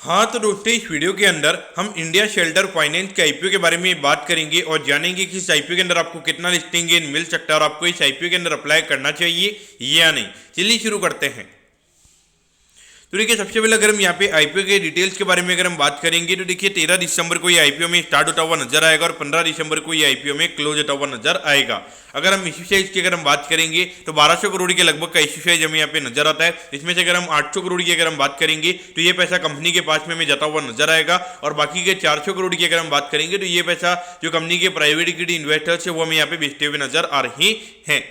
हाँ तो दोस्तों, इस वीडियो के अंदर हम इंडिया शेल्टर फाइनेंस के आईपीओ के बारे में बात करेंगे और जानेंगे कि इस आईपीओ के अंदर आपको कितना लिस्टिंग गेन मिल सकता है और आपको इस आईपीओ के अंदर अप्लाई करना चाहिए या नहीं। चलिए शुरू करते हैं। तो देखिए, सबसे पहले अगर हम यहाँ पे आईपीओ के डिटेल्स के बारे में अगर हम बात करेंगे तो देखिए 13 दिसंबर को ये आईपीओ में स्टार्ट होता हुआ नजर आएगा और 15 दिसंबर को ये आईपीओ में क्लोज होता हुआ नजर आएगा। अगर हम इश्यू साइज की अगर हम बात करेंगे तो 1200 करोड़ के लगभग का इश्यू साइज हमें यहाँ पे नजर आता है। इसमें से अगर हम 800 करोड़ की अगर हम बात करेंगे तो ये पैसा कंपनी के पास में हमें जाता हुआ नजर आएगा और बाकी के 400 करोड़ की अगर हम बात करेंगे तो ये पैसा जो कंपनी के प्राइवेट इक्विटी इन्वेस्टर्स है वो हमें यहाँ पे बेचते हुए नजर आ रहे हैं।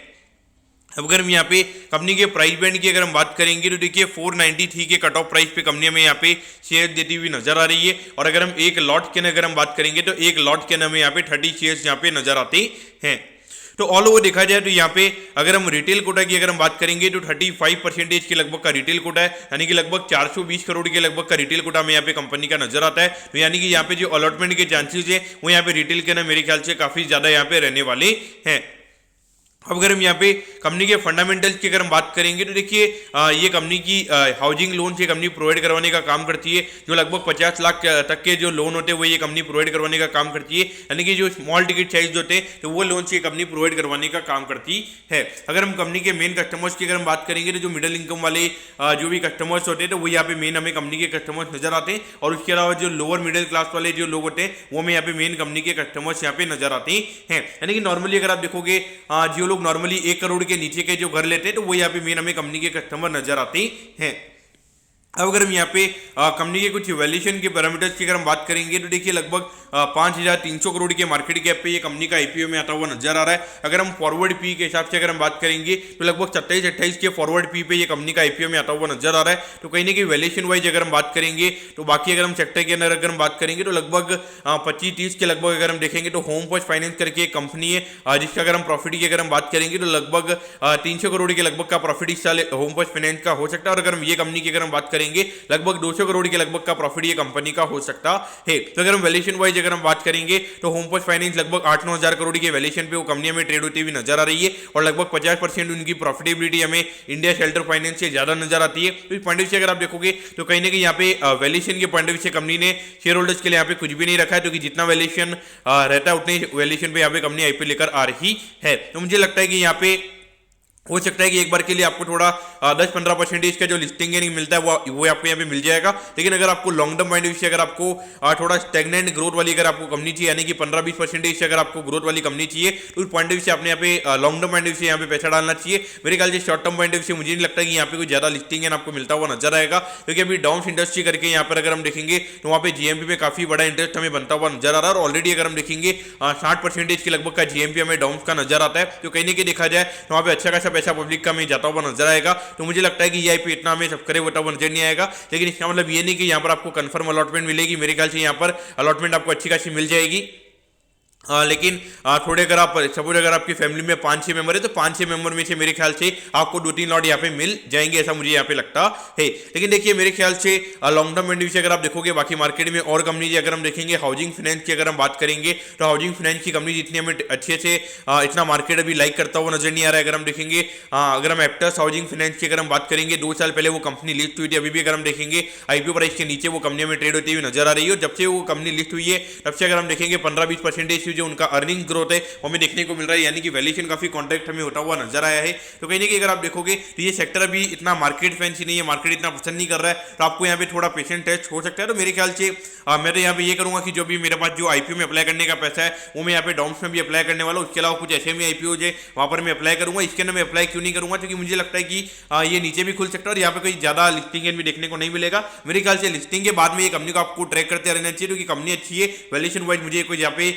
अब अगर हम यहाँ पे कंपनी के प्राइस बैंड की अगर हम बात करेंगे तो देखिए 493 के कट ऑफ प्राइस पे कंपनी हमें यहाँ पे शेयर देती हुई नजर आ रही है और अगर हम एक लॉट के अगर हम बात करेंगे तो एक लॉट के हमें यहाँ पे 30 शेयर्स यहाँ पे नजर आते हैं। तो ऑल ओवर देखा जाए तो यहाँ पे अगर हम रिटेल कोटा की अगर हम बात करेंगे तो 35% के लगभग का रिटेल कोटा है, यानी कि लगभग 420 करोड़ के लगभग का रिटेल कोटा हमें यहाँ पे कंपनी का नजर आता है। तो यानी कि यहाँ पे जो अलॉटमेंट के चांसेस है वो यहाँ पे रिटेल के ना मेरे ख्याल से काफी ज्यादा यहाँ पे रहने वाले हैं। अब अगर हम यहाँ पे कंपनी के फंडामेंटल्स की अगर हम बात करेंगे तो देखिए ये कंपनी की हाउसिंग लोन से कंपनी प्रोवाइड करवाने का काम करती है। जो लगभग 50 लाख तक के जो लोन होते हैं वो ये कंपनी प्रोवाइड करवाने का काम करती है, यानी कि जो स्मॉल टिकट साइज होते हैं तो वो लोन से कंपनी प्रोवाइड करवाने का काम करती है। अगर हम कंपनी के मेन कस्टमर्स की अगर हम बात करेंगे तो जो मिडिल इनकम वाले जो भी कस्टमर्स होते हैं तो वो यहाँ पे मेन हमें कंपनी के कस्टमर्स नजर आते हैं और उसके अलावा जो लोअर मिडिल क्लास वाले जो लोग होते हैं वो हमें यहाँ पे मेन कंपनी के कस्टमर्स यहाँ पे नजर आते हैं। यानी कि नॉर्मली अगर आप देखोगे जो लोग नॉर्मली 1 करोड़ के नीचे के जो घर लेते हैं तो वो यहाँ पे मेन हमें कंपनी के कस्टमर नजर आते हैं। अब अगर हम यहाँ पे कंपनी के कुछ वैल्यूएशन के पैरामीटर्स की अगर हम बात करेंगे तो देखिए लगभग 5300 करोड़ के मार्केट कैप पे ये कंपनी का आईपीओ में आता हुआ नजर आ रहा है। अगर हम फॉरवर्ड पी के हिसाब से अगर हम बात करेंगे तो लगभग 27-28 के फॉरवर्ड पी पे ये कंपनी का आईपीओ में आता हुआ नजर आ रहा है। तो कहीं ना कहीं वैल्यूएशन वाइज अगर हम बात करेंगे तो बाकी अगर हम सेक्टर के अंदर अगर हम बात करेंगे तो लगभग 25-30 के लगभग अगर हम देखेंगे तो होम फर्स्ट फाइनेंस करके एक कंपनी है जिसका अगर हम प्रॉफिट की अगर हम बात करेंगे तो लगभग 300 करोड़ के लगभग का प्रॉफिट इस साल होम फर्स्ट फाइनेंस का हो सकता है। और अगर हम ये कंपनी की अगर हम बात करेंगे लगभग 200 करोड़ के लगभग का प्रॉफिट ये कंपनी का हो सकता है। तो अगर हम वैल्यूएशन वाइज अगर हम बात करेंगे तो होम फर्स्ट फाइनेंस लगभग 8-9 हजार करोड़ के वैल्यूएशन पे वो कंपनी में ट्रेड होती हुई नजर आ रही है और लगभग 50% उनकी प्रॉफिटेबिलिटी हमें इंडिया शेल्टर फाइनेंस से ज्यादा नजर आती है। तो इस पॉइंट ऑफ व्यू से अगर आप देखोगे तो कहीं ना कहीं यहाँ पे वैल्यूएशन के पॉइंट ऑफ व्यू से कंपनी ने शेयर होल्डर्स के लिए यहाँ पे कुछ भी नहीं रखा है, क्योंकि जितना वैल्यूएशन रहता है उतने वैल्यूएशन पे यहाँ पे कंपनी आईपीओ लेकर आ रही है। तो मुझे लगता है कि यहाँ पे हो सकता है कि एक बार के लिए आपको थोड़ा 10-15% का जो लिस्टिंग है नहीं मिलता है वो आपको यहाँ पे मिल जाएगा। लेकिन अगर आपको long term point of view से अगर आपको थोड़ा स्टेगनेंट ग्रोथ वाली अगर आपको कंपनी चाहिए, यानी कि 15-20% से अगर आपको ग्रोथ वाली कंपनी चाहिए तो उस पॉइंट ऑफ व्यू से आपने यहाँ पे long term point of view से यहाँ पे पैसा डालना चाहिए। मेरे ख्याल से short term point of view से मुझे नहीं लगता कि यहाँ पे कोई ज्यादा लिस्टिंग है आपको मिलता हुआ नजर आएगा, क्योंकि अभी डाउन इंडस्ट्री करके यहाँ पर अगर हम देखेंगे तो वहाँ पे जीएमपी में काफी बड़ा इंटरेस्ट हमें बनता हुआ नजर आ रहा है और ऑलरेडी अगर हम देखेंगे 60% के लगभग का जीएमपी हमें डाउन का नजर आता है। तो कहीं ना कहीं देखा जाए तो वहाँ पे अच्छा खासा पैसा पब्लिक का हमें जाता हुआ नजर आएगा। तो मुझे लगता है कि ये आईपीओ इतना हमें सब करे होता हुआ नजर नहीं आएगा, लेकिन इसका मतलब ये नहीं कि यहाँ पर आपको कंफर्म अलॉटमेंट मिलेगी। मेरे ख्याल से यहाँ पर अलॉटमेंट आपको अच्छी खासी मिल जाएगी। लेकिन थोड़े अगर आप सपोज अगर आपकी फैमिली में 5-6 मेंबर है तो 5-6 मेंबर में से मेरे ख्याल से आपको 2-3 लॉट यहाँ पे मिल जाएंगे, ऐसा मुझे यहाँ पे लगता है। लेकिन देखिए मेरे ख्याल से लॉन्ग टर्म पॉइंट से अगर आप देखोगे बाकी मार्केट में और कंपनी अगर हम देखेंगे हाउसिंग फाइनेंस की अगर हम बात करेंगे तो हाउसिंग फाइनेंस की कंपनी जितनी हमें अच्छे से इतना मार्केट अभी लाइक करता हुआ नजर नहीं आ रहा है। अगर हम देखेंगे अगर हम एप्टस हाउसिंग फाइनेंस की अगर हम बात करेंगे 2 साल पहले वो कंपनी लिस्ट हुई थी, अभी भी अगर हम देखेंगे आईपीओ प्राइस के नीचे वो कंपनी में ट्रेड होती हुई नजर आ रही है। और जब से वो कंपनी लिस्ट हुई है तब से अगर हम देखेंगे 15-20% जो उनका अर्निंग ग्रोथ है वो हमें देखने को मिल रहा है, यानी कि वैल्यूएशन काफी कॉन्ट्रैक्ट हमें होता हुआ नजर आया है। तो कहीं ना कहीं अगर आप देखोगे तो ये सेक्टर अभी इतना मार्केट फैंसी नहीं है, मार्केट इतना पसंद नहीं कर रहा है, तो आपको यहाँ पे थोड़ा पेशेंट टेस्ट हो सकता है। तो मेरे ख्याल से मैं तो यहाँ पे ये करूंगा कि जो भी मेरे पास जो आईपीओ में अप्लाई करने का पैसा है वो मैं यहाँ पे डाउन्स में भी अप्लाई करने वाला हूँ। उसके अलावा कुछ ऐसे में आईपीओ है वहां पर मैं अप्लाई करूंगा। इसके अंदर मैं अप्लाई क्यों नहीं करूंगा, क्योंकि मुझे लगता है कि ये नीचे भी खुल सकता है और यहाँ पे कोई ज्यादा लिस्टिंग भी देखने को नहीं मिलेगा। मेरे ख्याल से लिस्टिंग के बाद में ये कंपनी को आपको ट्रैक करते रहना चाहिए, क्योंकि कंपनी अच्छी है। वैल्यूएशन वाइज मुझे कोई यहाँ पे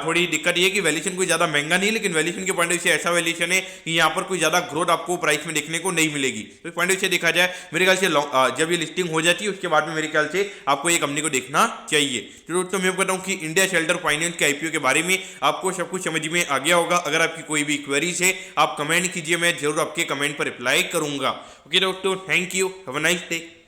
थोड़ी दिक्कत ये है कि वैल्यूएशन कोई ज्यादा महंगा नहीं है, लेकिन वैल्यूएशन के पॉइंट ऑफ व्यू से ऐसा वैल्यूएशन है कि यहाँ पर कोई ज्यादा ग्रोथ आपको प्राइस में देखने को नहीं मिलेगी। तो पॉइंट ऑफ व्यू से देखा जाए मेरे ख्याल से जब ये लिस्टिंग हो जाती है उसके बाद में मेरे ख्याल से आपको ये कंपनी को देखना चाहिए। तो दोस्तों मैं बताऊं कि इंडिया शेल्टर फाइनेंस के आईपीओ के बारे में आपको सब कुछ समझ में आ गया होगा। अगर आपकी कोई भी क्वेरीज है आप कमेंट कीजिए, मैं जरूर आपके कमेंट पर रिप्लाई करूंगा। ओके दोस्तों, thank you, have a nice day.